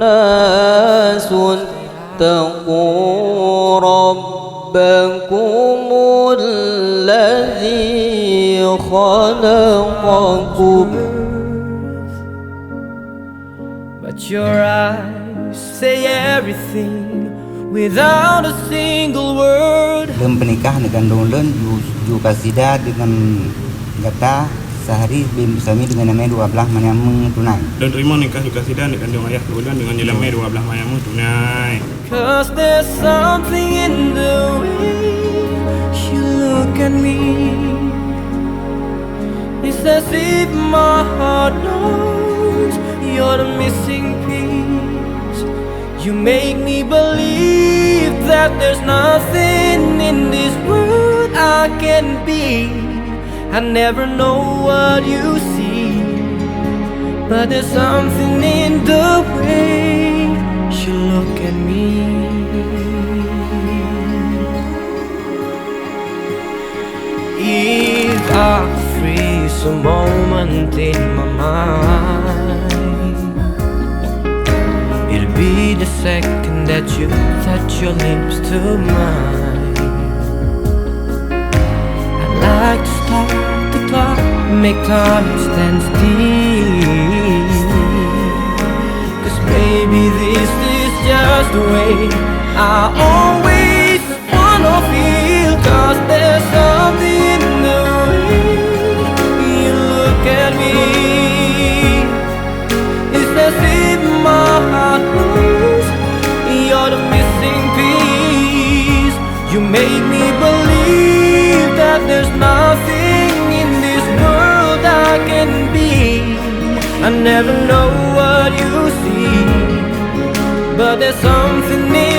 الناس اتقوا ربكم الذي خلقكم. But your eyes say everything without a single word. Pernikahan dengan Dolan Yukasida dengan Gata sehari bersami dengan namanya 12 manyamu tunai. Dan terima nikah Yukasida dengan dong ayah Dolan dengan jelamnya 12 manyamu tunai. Cause there's something in the way you look at me. It's as if my heart knows you're the missing piece. You make me believe that there's nothing in this world I can be. I never know what you see, but there's something in the way you look at me. If I freeze a moment in my mind, it'll be the second that you touch your lips to mine. I'd like to stop the clock, make time stand still. Cause baby, this is just the way I always wanna feel. Cause there's something in the way you look at me. It's as if my heart knows you're the missing piece. You make me believe that there's nothing in this world I can be. I never know what you see, but there's something in